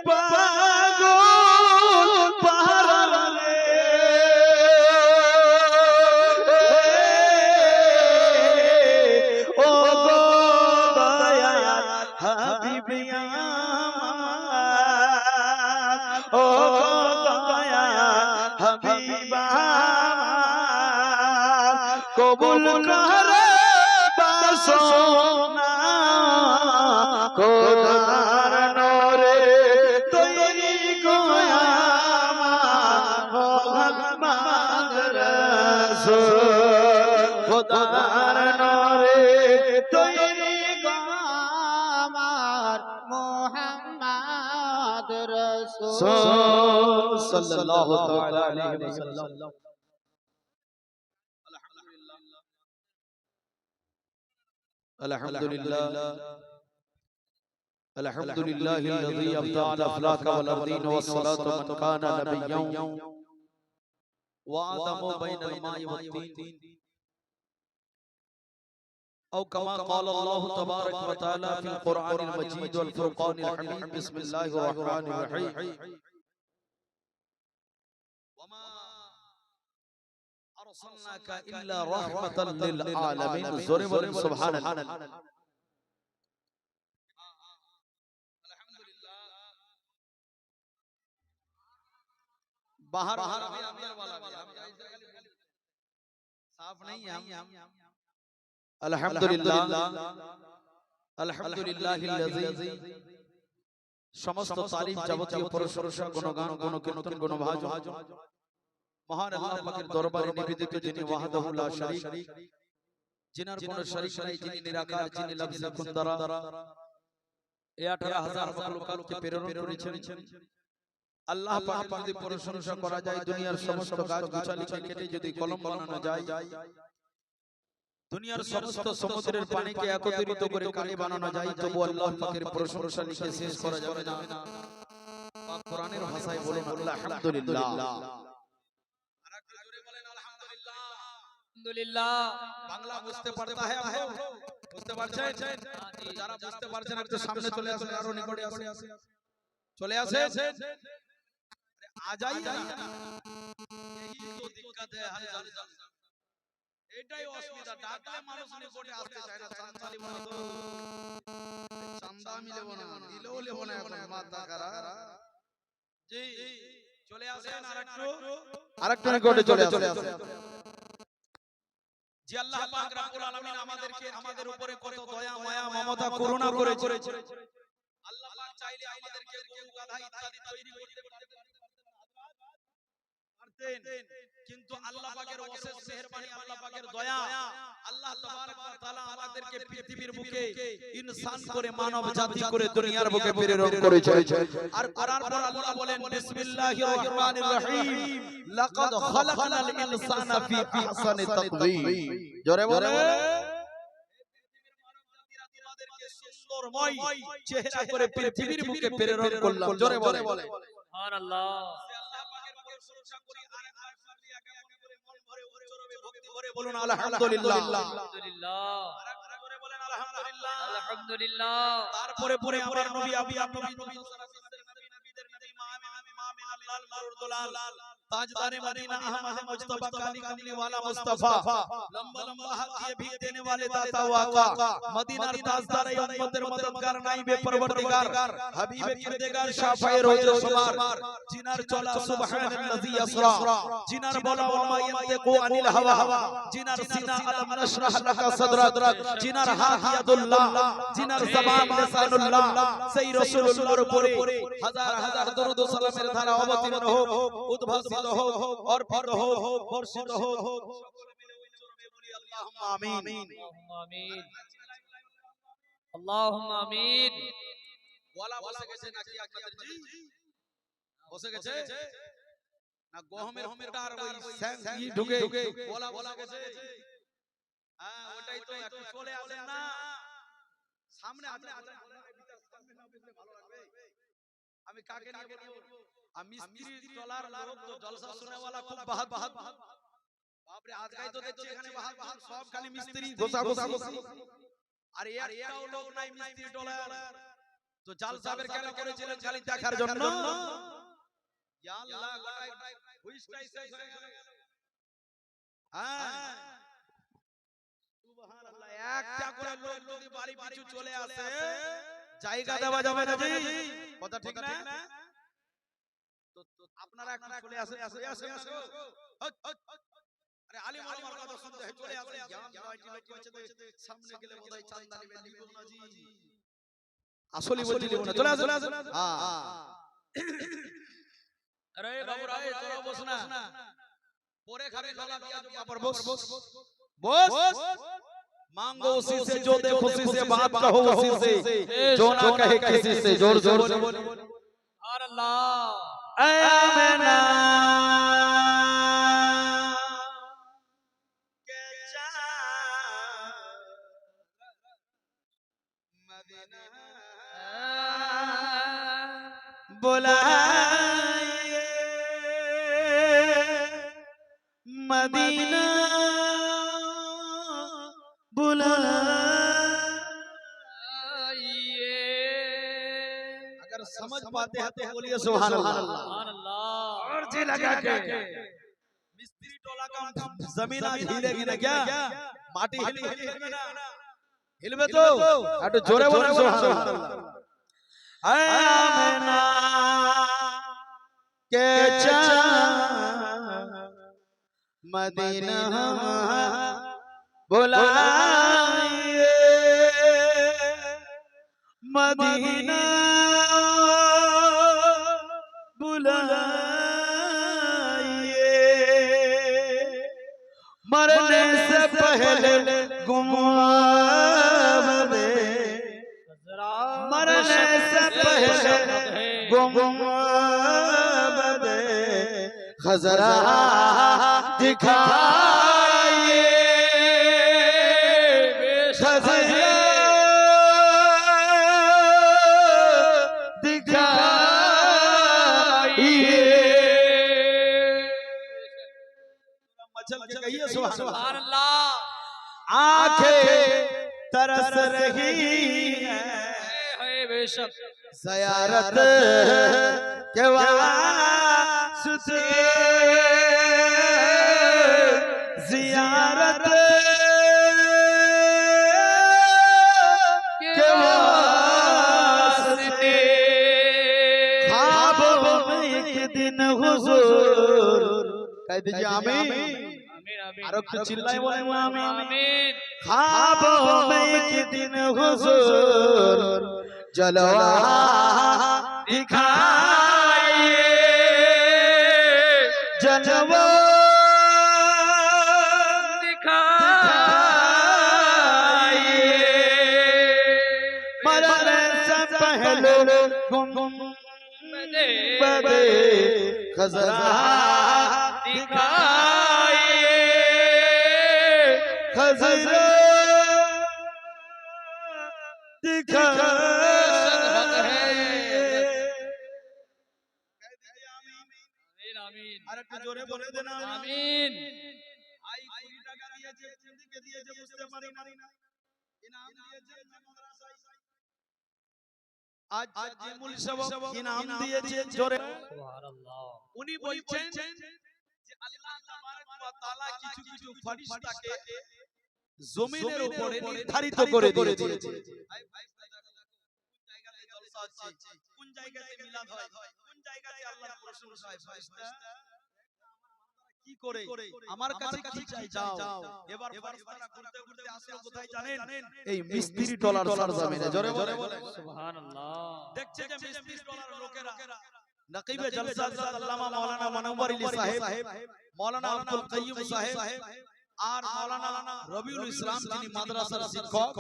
পাগল পাহাড়ে ও গো দয়াল হাবিবি আমার ও গো দয়াল হাবিবা কবুল করে বাসনা খোদার নূরে তৈরি গোয়া মোহাম্মদ রাসূল খোদার নূরে তৈরি গোয়া মোহাম্মদ রাসূল সাল্লাল্লাহু তাআলা আলাইহি ওয়াসাল্লাম। الحمد لله الحمد لله الذي أبدع الأفلاك والأرضين والصلاة من كان نبيا وآدم بين الماء والطين أو كما قال الله تبارك وتعالى في القرآن المجيد والفرقان الحميد بسم الله الرحمن الرحيم وما أرسلناك إلا رحمة للعالمين ضرب سبحان الله बाहर अंदर वाला साफ नहीं है हम अल्हम्दुलिल्लाह अल्हम्दुलिल्लाहिल्लज़ी समस्त तारीफ যাবতীয় প্রশংসা গুণগান গুণকীর্তন গুণভাজন মহান আল্লাহ পাকের দরবারে নিবেদিত যিনি ওয়াহদাহু লা শারীক जिनार কোনো শরীক নাই যিনি নিরাকার যিনি লফজ খুনদারা এই 18000 মাখলুকাতকে প্রেরণ করেছেন আল্লাহ পাকের যদি প্রশংসা করা যায় দুনিয়ার সমস্ত গাছ গুছালিকে কেটে যদি কলম বানানো যায় দুনিয়ার সমস্ত সমুদ্রের পানিকে একত্রিত করে কালি বানানো যায় তবু আল্লাহ পাকের প্রশংসা লিখে শেষ করা যাবে না পাক কোরআনের ভাষায় বলুন আলহামদুলিল্লাহ আরেকটু জোরে বলেন আলহামদুলিল্লাহ আলহামদুলিল্লাহ বাংলা বুঝতে পারতা है आप বুঝতে পারছেন যারা বুঝতে পারছেন একটু সামনে চলে আসুন আরো নিকটে আসুন চলে আসেন आ जाइए ना यही तो दिक्कत है हर जगह এটাই অসুবিধা ডাকলে মানুষ নিকটে আসতে চায় না চান্দালি বলে তো চান্দা আমি নেব না দিলেও নেব না এখন মাথা খারাপ জি চলে আসেন আরেকটু নিকটে চলে আসেন জি আল্লাহ পাক রব্বুল আলামিন আমাদেরকে আমাদের উপরে কত দয়া মায়া মমতা করুণা করেছে আল্লাহ পাক চাইলে আমাদেরকে গরু গাধা ইত্যাদি তৈরি করতে পারতেন কিন্তু আল্লাহ পাকের অশেষ মেহেরবানি আল্লাহ পাকের দয়া আল্লাহ তাবারক ওয়া তাআলা আমাদেরকে পৃথিবীর বুকে ইনসান করে মানব জাতি করে দুনিয়ার বুকে প্রেরণ করেছে আর কোরআন পর আল্লাহ বলেন বিসমিল্লাহির রহমানির রহিম লাকাদ খালাকনাল ইনসানা ফি আহসানি তাকওয়িম জোরে বলে পৃথিবীর মানব জাতিরা তোমাদেরকে সুন্দরময় চেহারা করে পৃথিবীর বুকে প্রেরণ করলাম জোরে বলে সুবহানাল্লাহ বলুন আলহামদুলিল্লাহ আলহামদুলিল্লাহ আরেকবার করে বলেন আলহামদুলিল্লাহ আলহামদুলিল্লাহ তারপরে পরে আমার নবী নবী নবীদের নবী মামিন আল্লাহ মারুদুলাল ताजदार मदीना अहमद मुस्तफा काली कमली वाला मुस्तफा लंबा लंबा हाथ दिए भीख देने वाले दाता वाका मदीना ताजदार उम्मतेर मददगार नाइबे परवरदिगार हबीबे किरदेगार शाफाए रोज शुमार जिनार चला सुबहानल्लाजी असरा जिनार बोला वमा यंतिकु अनिल हवा जिनार सीना अलम नशरह लका सदरक जिनार हाथ यादुल्लाह जिनार जबान लिसानुल्लाह सही রাসূলুল্লাহর উপরে হাজার হাজার দরুদ ও সালামের ধারা অবতীর্ণ হোক উদ্ভাসিত और फिर हो वर्षित हो সকলে মিলে ওই চরণে বলি আল্লাহুম্মা আমিন আল্লাহুম্মা আমিন ওয়ালা বসে গেছে নাকি আপনাদের জি বসে গেছে না গহমের কার ওই স্যাং ই ঢুকে ওয়ালা বসে গেছে হ্যাঁ ওটাই তো একটু চলে আসেন না সামনে আছেন ভিতর সামনে না বসলে ভালো লাগবে আমি কাকে নিয়ে বলবো আমি মিস্ত্রি টলার লোক তো জলসা শুনে वाला খুব বাহাত বাপ রে আজকাই তো দেখছি এখানে বাহাত সব খালি মিস্ত্রি ঘোষা আর একটাও লোক নাই মিস্ত্রি টলার তো জাল সাহেবের কেন করেছিলেন খালি দেখার জন্য ইয়া আল্লাহ গোটাই হুইসটাই শেষ হয়ে গেল হ্যাঁ সুবহানাল্লাহ একটা করে লোক যদি বাড়ি পিছু চলে আসে জায়গা দেওয়া যাবে না জি কথা ঠিক না তো আপনারা একটু চলে আসেন আরে আলিম ওলামার কথা শুনতে হয় চলে আসেন জ্ঞান নয়টি লোক আছে সামনে গেলে বোধহয় চান্দা নেবে নিব না জি আসলে বলছি নিব না চলে আসেন হ্যাঁ আরে বাবু রায় তোরা বস না পরে খাবে খালা পিয়াজ পাপড় বস বস मांगो उसी से जो दे खुशी से बात कहो उसी से जो ना कहे किसी से जोर जोर से बोलो और अल्लाह ऐ आमिना के जा मदीना बुलाए मदीना अगर समझ पाते हैं तो बोलिए सुभान अल्लाह और जी लगा के मिस्त्री टोला का जमीन आज हिलेगी ना क्या माटी हिलेगी ना हिलवे तो अरे जोरे बोले सुभान अल्लाह ऐ आमिना के चाँद मदीना बुलाइए मदीना बुलाइए मरने से पहले गुमावे मरने से पहले गुमावे खजरा दिखाइए सुभान अल्लाह आंखें तरस रही है बेशक ज़ियारत के वास्ते ज़ियारत के वास्ते ख्वाबों में एक दिन हुजूर कह दीजिए आमीन आरो कुछ चिल्लाए बोले आमीन ख्वाबों में एक दिन हुजूर जलवा दिखाइए जलवा दिखाइए मरने से पहले गुंबदे खजरा दिखाइए खजरा जोरे बोले देना आमीन आई 20 টাকা দিয়েছে জিন্দিকে দিয়েছে বুঝতে পারি না ইনাম দিয়েছে মাদ্রাসায় আজ যে মুল সবক ইনাম দিয়েছে জোরে সুবহানাল্লাহ উনি বলছেন যে আল্লাহ তাবারক ওয়া তাআলা কিছু কিছু ফেরেশতাকে জমিনের উপরে নির্ধারিত করে দিয়েছে ভাই ভাই কোন জায়গাতে জলসা হচ্ছে কোন জায়গাতে মিলাদ হয় কোন জায়গাতে আল্লাহর প্রশংসা হয় ফেরেশতা কি করে আমার কাছে কি চাই যাও এবার ফেরেশতারা ঘুরতে ঘুরতে আসলো কোথায় জানেন এই মিস্ত্রি টলার সরজমিনে জোরে জোরে বলে সুবহানাল্লাহ দেখছে যে মিস্ত্রি টলার লোকেরা নকিবে জলসা হযরত আল্লামা মাওলানা মনোয়ার আলী সাহেব মাওলানা আব্দুল কাইয়ুম সাহেব আর মাওলানা রবিউল ইসলাম যিনি মাদ্রাসার শিক্ষক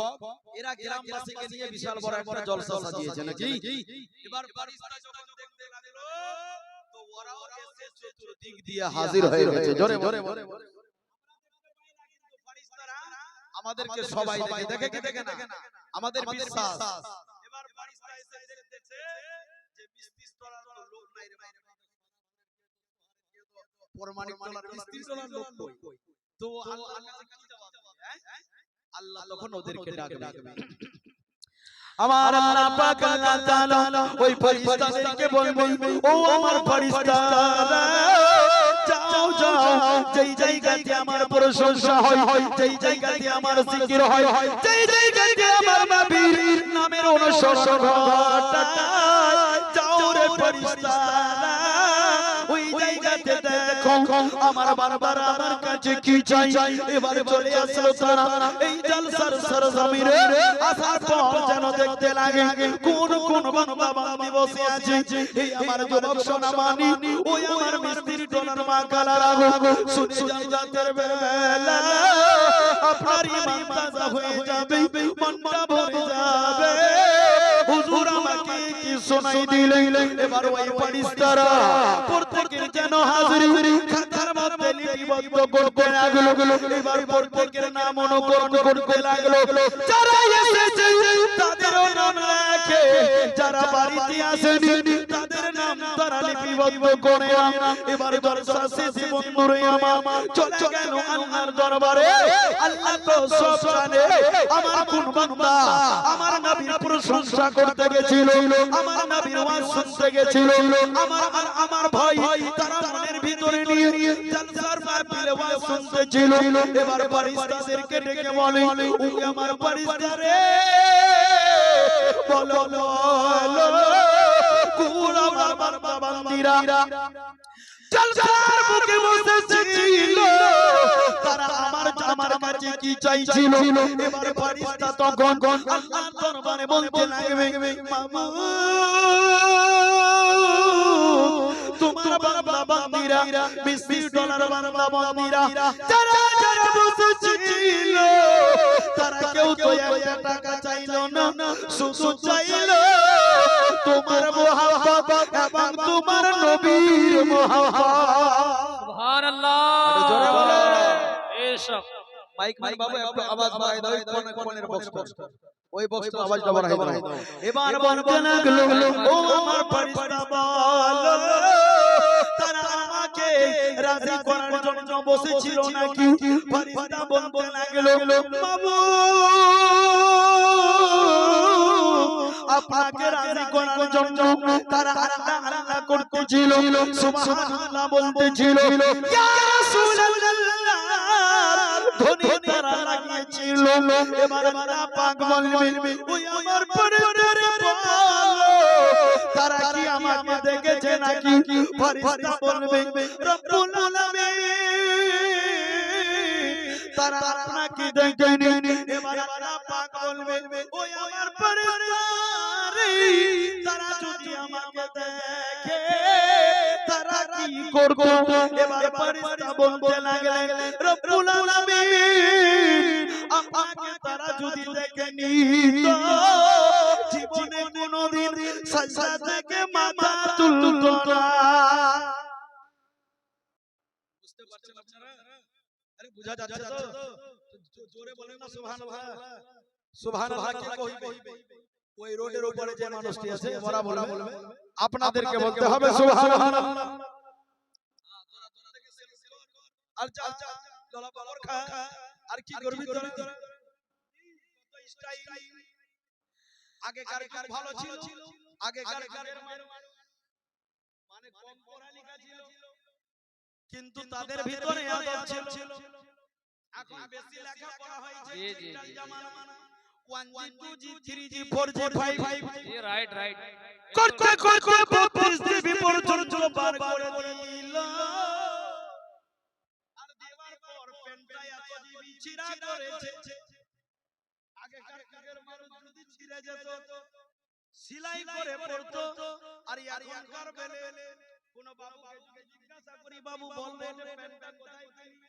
এরা গ্রামবাসীকে নিয়ে বিশাল বড় একটা জলসা সাজিয়েছে নাকি এবার ফেরেশতা যখন দেখতে লাগলো তো ওরাও এসে চতুর্দিক দিয়ে হাজির হয়ে গেছে জোরে জোরে ফেরেশতারা আমাদেরকে সবাই দেখে কি দেখে না আমাদের বিশ্বাস এবার ফেরেশতা এসে দেখতেছে যে মিস্ত্রি টলার লোক নাই রে প্রমাণিক টলার মিস্ত্রি টলার লোক কই তো আল্লাহর কাছে কি জবাব দেবে আল্লাহ তখন ওদেরকে ডাকবে আমার আল্লাহ পাক আল্লাহ তাআলা ওই ফেরেশতাদেরকে বলবে ও আমার ফেরেশতারা যাও যাও যেই জায়গাতে আমার প্রশংসা হয় যেই জায়গাতে আমার জিকির হয় যেই জায়গাতে আমার নবীর নামের অনুসরণ ঘটায় যাও রে ফেরেশতারা ওই জায়গাতে দেখো আমার বারবার আমার কাছে কি চাই এবারে চলে আসলো তারা এই জলসার সরজমিনে আসার পর যেন দেখতে লাগে কোন কোন বান্দা বান্দি বসে আছে এই আমার যুবক সোনা মানি ওই আমার মিস্ত্রি ডোনার মা কালা রাগো শুনে জান্নাতের বেলা আপনার ঈমান তাজা হয়ে যাবে মনটা ভরে যাবে হুজুর আমাকে কি শোনাই দিলেন এবার ওই ফেরেশতারা প্রত্যেকের যেন হাজিরি খাতার মধ্যে লিপিবদ্ধ করতে লাগলো এবার প্রত্যেকের নাম অনুকরণ করতে লাগলো যারা এসেছে তাদেরও নাম লেখে যারা বাড়িতে আসেনি তাদের নাম তারা লিপিবদ্ধ করে এবার দরজা শেষে বন্ধুরে আমার চলে গেল আল্লাহর দরবারে আল্লাহ তো সব জানে আমার কোন বান্দা আমার নবীর প্রশংসা করতে গেছিল আমার নবীর ওয়াজ শুনতে গেছিল আমার ভাই তারা মনের ভিতরে নিয়ে জলসার মাহফিলে ওয়াজ শুনতে ছিল এবার ফেরেশতাদেরকে ডেকে বলে ও আমার ফেরেশতা রে বলো বলো কোন আমার বান্দা বান্দিরা জলসার বুকে বসেছিল তারা আমার কাছে কি চাইছিল এবার ফেরেশতা তখন আল্লাহর দরবারে বলতে লাগবে মামুদ তোমার বান্দা বান্দিরা $20 বান্দা বান্দিরা যারা যারা বসেছিল তারা কেউ তো একটা টাকা চাইলো না শুধু চাইলো তোমার মহব্বত এবং তোমার নবীর মহব্বত সুবহানাল্লাহ জোরে বলো এসব মাইক বাবু একটু আওয়াজ বাড়াই দাও কোনের বক্স ওই বক্সটা আওয়াজটা বাড়াই দাও এবার বলতে লাগলো ও আমার ফেরেশতা বলো তারা আমাকে রাজি করার জন্য বসেছিল নাকি ফেরেশতা বলতে লাগলো বাবু আপনাকে রাজি করার জন্য তারা আল্লাহ আল্লাহ করতেছিল সুবহানাল্লাহ বলতেছিল ইয়া রাসূলুল্লাহ ধনী তারা লাগিয়েছিল এবার আল্লাহ পাক বলবে ওই আমার পরিবারে বলো তারা কি আমাকে দেখেছে নাকি ফেরেশতা বলবে রব্বুল আলামিন তারা আপনাকে দেখেনি এবার আল্লাহ পাক বলবে ওই আমার পরিবারে তারা যদি আমাকে দেখে তারা কি করবে এবার ফেরেশতা বলতে লাগলেন রব্বুল আলামিন আমাকে তারা যদি দেখেনি তো জীবনে কোনদিন সাজদা থেকে মাথা তুলতো না বুঝতে পারছেন আপনারা আরে বুঝা যাচ্ছে তো জোরে বলেন না সুবহানাল্লাহ সুবহানাল্লাহ কে কইবে ওই রোডের উপরে যে মানুষটি আছে ওরা বলবে আপনাদেরকে বলতে হবে সুবহানাল্লাহ আর চল চল গলা পাকড় খা আর কি করবি তোরা কত স্টাইল আগেকার যুগ ভালো ছিল আগেকার যুগের মানে কম পড়ালেখা ছিল কিন্তু তাদের ভিতরে আদব ছিল এখন বেশি লেখাপড়া হয়েছে ডিজিটাল জামানা 1G 2G 3G 4G 5G right করতে করতে 32 GB পর্যন্ত বার করে দিল আর দেওয়ার পর পেনটা এত জিবি ছিড়া করেছে আগেকার যুগের মানুষ যদি ছিড়ে যেত সেলাই করে পড়তো আর এখনকার বেলে কোন বাবুকে জিজ্ঞাসা করি বাবু বলবে যে পেনটা কোথায় কিনবি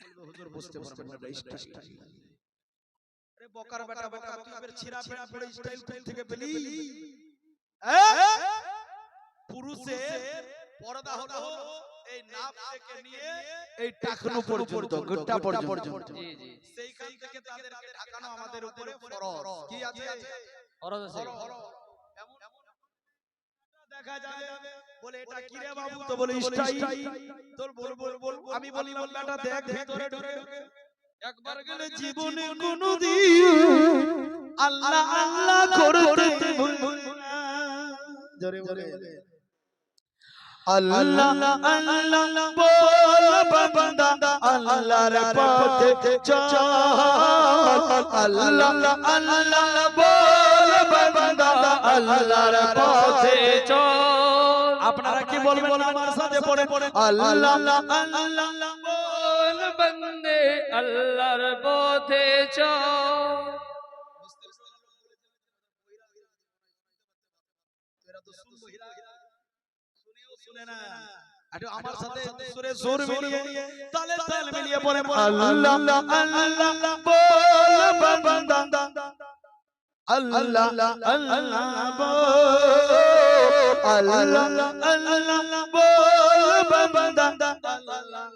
বলবে হুজুর বুঝতে পারবেন না স্টাইল আরে বকার বেটা বকা তুই ফের ছিড়া ফেড়া পড়ে স্টাইল থেকে পেলি পুরুষের পর্দা হলো এই নাভ থেকে নিয়ে এই টাকনু পর্যন্ত গট্টা পর্যন্ত জি জি সেইখান থেকে তাদেরকে ঢাকানো আমাদের উপরে ফরজ কি আছে ফরজ আছে এমন দেখা যাবে বলে এটা কি রে বাবু তো বলে স্টাইল তোর বল আমি বললাম বেটা দেখ ভিতরে ঢুকে একবার গেলে জীবনে কোনদিন আল্লাহ আল্লাহ করতে ভুলবো না। জোরে বলে আল্লাহ আল্লাহ বল বান্দা আল্লাহর পথে চল। আল্লাহ আল্লাহ বল বান্দা আল্লাহর পথে চল। আপনারা কি বলবেন আমার সাথে পড়ে পড়ে আল্লাহ আল্লাহ বল বন্দে আল্লাহর পথে চল। আমার সাথে সুরে সুর মিলিয়ে তালে তাল মিলিয়ে পড়ে আল্লাহ আল্লাহ বল বান্দা আল্লাহ আল্লাহ বল আল্লাহ আল্লাহ বল বান্দা আল্লাহ।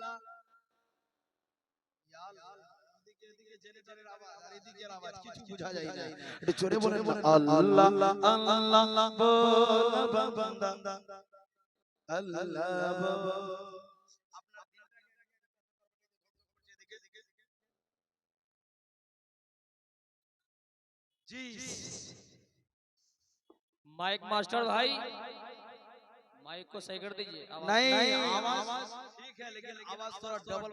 কিছু বোঝা যায় না, একটু জোরে বলে আল্লাহ আল্লাহ বল বান্দা আল্লাহ। जी माइक मास्टर भाई माइक को सही कर दीजिए। नहीं आवाज ठीक है लेकिन आवाज थोड़ा डबल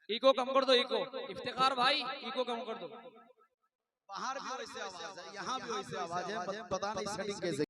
इको कम कर दो। इको इफ्तिखार भाई इको कम कर दो। बाहर भी वैसे आवाज है, यहाँ भी वैसे आवाज है, पता नहीं सेटिंग कैसे